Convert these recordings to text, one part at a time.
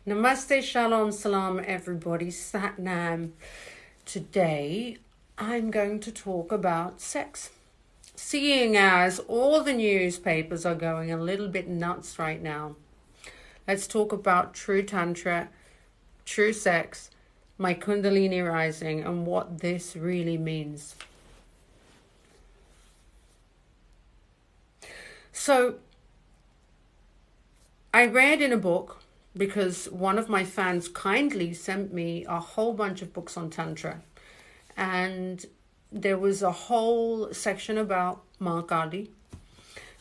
Namaste, shalom, salam, everybody. Sat Nam. Today, I'm going to talk about sex. Seeing as all the newspapers are going a little bit nuts right now, let's talk about true Tantra, true sex, my Kundalini rising, and what this really means. So, I read in a book, because one of my fans kindly sent me a whole bunch of books on Tantra. And there was a whole section about Ma Kali.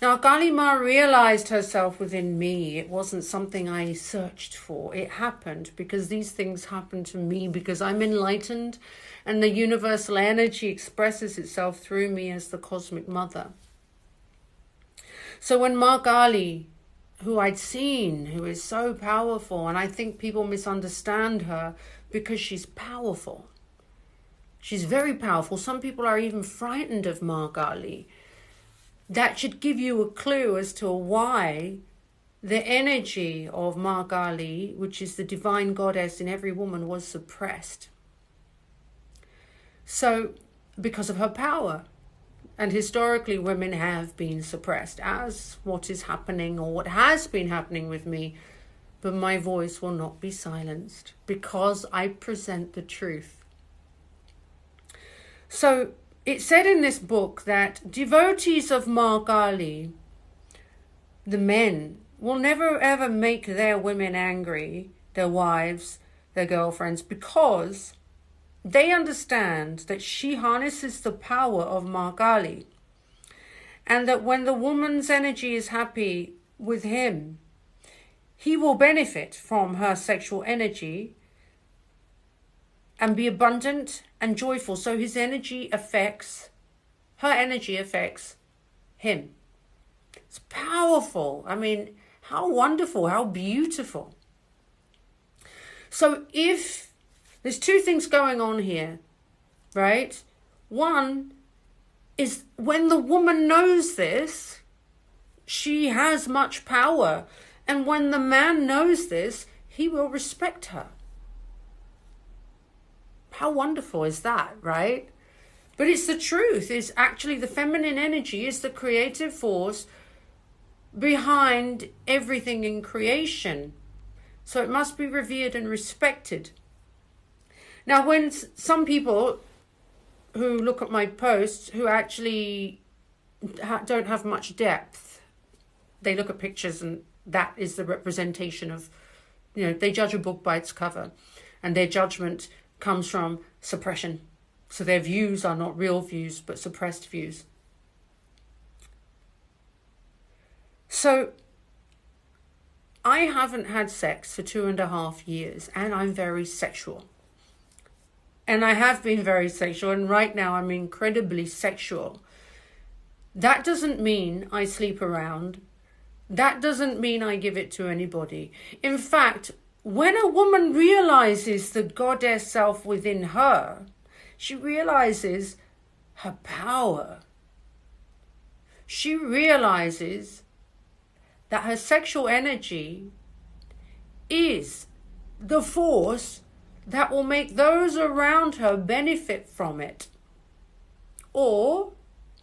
Now, Kali Ma realized herself within me. It wasn't something I searched for. It happened because these things happen to me because I'm enlightened and the universal energy expresses itself through me as the cosmic mother. So when Ma Kali, who I'd seen, who is so powerful, and I think people misunderstand her because she's powerful. She's very powerful. Some people are even frightened of Ma Kali. That should give you a clue as to why the energy of Ma Kali, which is the divine goddess in every woman, was suppressed. So, because of her power. And historically, women have been suppressed, as what is happening or what has been happening with me. But my voice will not be silenced because I present the truth. So it said in this book that devotees of Ma Kali, the men, will never ever make their women angry, their wives, their girlfriends, because they understand that she harnesses the power of Ma Kali, and that when the woman's energy is happy with him, he will benefit from her sexual energy and be abundant and joyful. So his energy affects, her energy affects him. It's powerful. I mean, how wonderful, how beautiful. So if there's two things going on here, right? One is when the woman knows this, she has much power. And when the man knows this, he will respect her. How wonderful is that, right? But it's the truth. It's actually the feminine energy is the creative force behind everything in creation. So it must be revered and respected. Now, when some people who look at my posts who actually don't have much depth, they look at pictures and that is the representation of, they judge a book by its cover, and their judgment comes from suppression. So their views are not real views, but suppressed views. So I haven't had sex for 2.5 years, and I'm very sexual. And I have been very sexual, and right now I'm incredibly sexual. That doesn't mean I sleep around. That doesn't mean I give it to anybody. In fact, when a woman realizes the goddess self within her, she realizes her power. She realizes that her sexual energy is the force that will make those around her benefit from it. Or,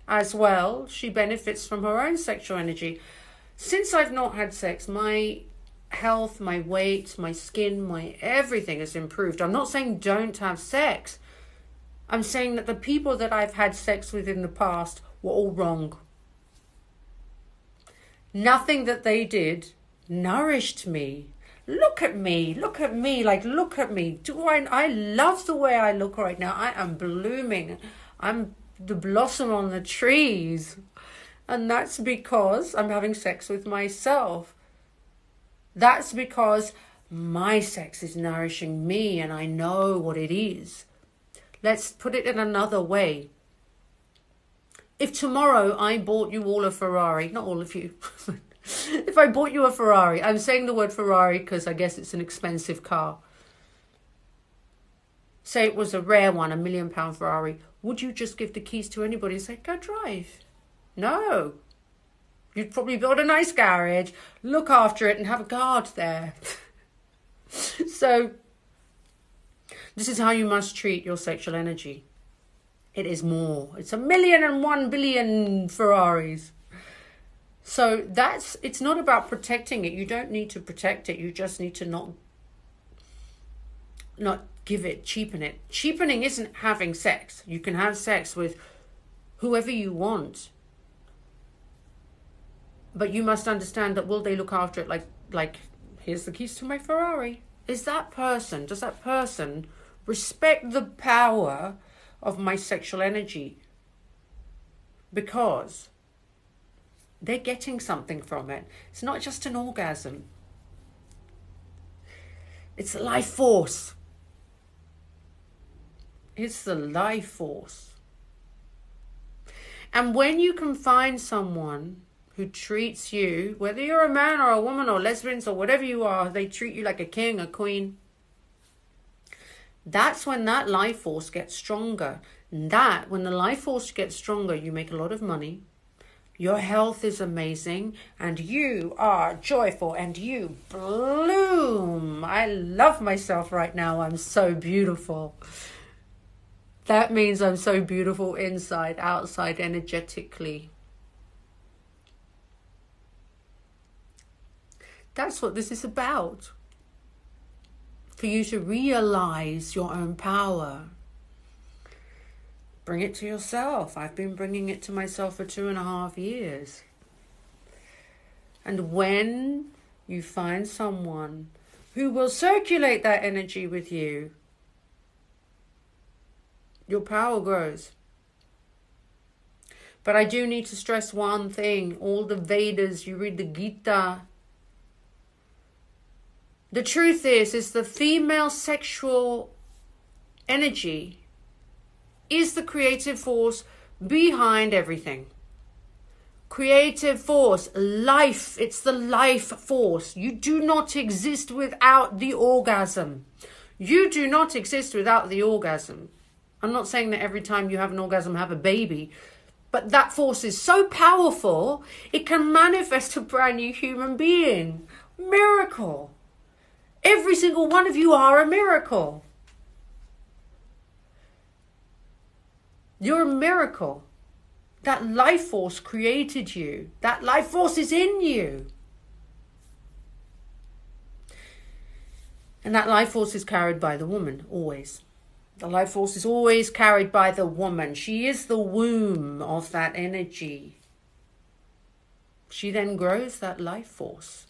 as well, she benefits from her own sexual energy. Since I've not had sex, my health, my weight, my skin, my everything has improved. I'm not saying don't have sex. I'm saying that the people that I've had sex with in the past were all wrong. Nothing that they did nourished me. Look at me, look at me, look at me. I love the way I look right now. I am blooming. I'm the blossom on the trees. And that's because I'm having sex with myself. That's because my sex is nourishing me and I know what it is. Let's put it in another way. If tomorrow I bought you all a Ferrari, not all of you, if I bought you a Ferrari, I'm saying the word Ferrari because I guess it's an expensive car. Say it was a rare one, £1 million Ferrari. Would you just give the keys to anybody and say, go drive? No. You'd probably build a nice garage, look after it and have a guard there. So this is how you must treat your sexual energy. It is more. It's 1,000,001,000,000,000 Ferraris. So it's not about protecting it. You don't need to protect it. You just need to not give it, cheapen it. Cheapening isn't having sex. You can have sex with whoever you want. But you must understand that will they look after it like here's the keys to my Ferrari? Does that person respect the power of my sexual energy? Because they're getting something from it. It's not just an orgasm. It's life force. It's the life force. And when you can find someone who treats you, whether you're a man or a woman or lesbians or whatever you are, they treat you like a king, a queen. That's when that life force gets stronger. And when the life force gets stronger, you make a lot of money. Your health is amazing and you are joyful and you bloom. I love myself right now. I'm so beautiful. That means I'm so beautiful inside, outside, energetically. That's what this is about. For you to realize your own power. Bring it to yourself. I've been bringing it to myself for 2.5 years. And when you find someone who will circulate that energy with you, your power grows. But I do need to stress one thing. All the Vedas, you read the Gita. The truth is the female sexual energy is the creative force behind everything. Creative force, life, it's the life force. You do not exist without the orgasm. You do not exist without the orgasm. I'm not saying that every time you have an orgasm, have a baby. But that force is so powerful, it can manifest a brand new human being. Miracle. Every single one of you are a miracle. You're a miracle. That life force created you. That life force is in you. And that life force is carried by the woman, always. The life force is always carried by the woman. She is the womb of that energy. She then grows that life force.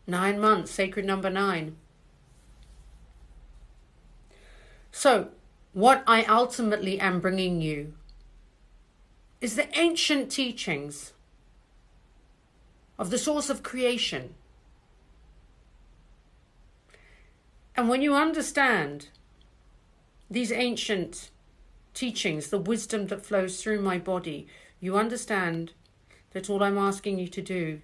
9 months, sacred number 9. So, what I ultimately am bringing you is the ancient teachings of the source of creation. And when you understand these ancient teachings, the wisdom that flows through my body, you understand that all I'm asking you to do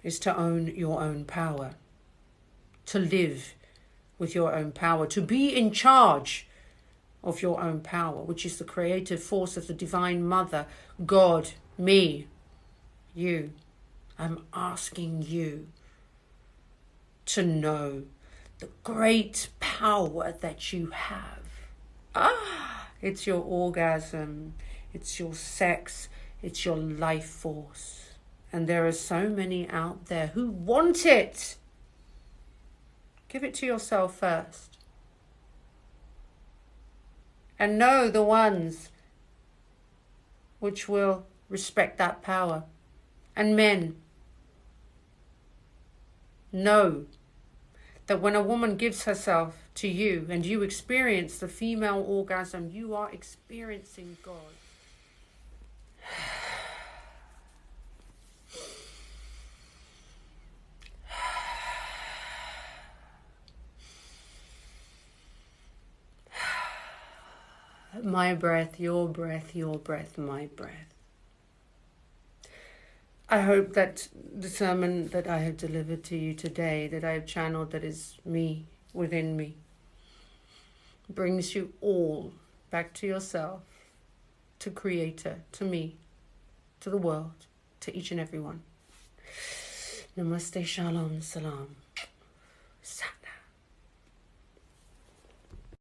is to own your own power, to live with your own power, to be in charge of your own power, which is the creative force of the Divine Mother, God, me, you. I'm asking you to know the great power that you have. It's your orgasm, it's your sex, it's your life force. And there are so many out there who want it. Give it to yourself first. And know the ones which will respect that power. And men, know that when a woman gives herself to you and you experience the female orgasm, you are experiencing God. My breath, your breath, your breath, my breath. I hope that the sermon that I have delivered to you today, that I have channeled, that is me, within me, brings you all back to yourself, to Creator, to me, to the world, to each and every one. Namaste, Shalom, Salam.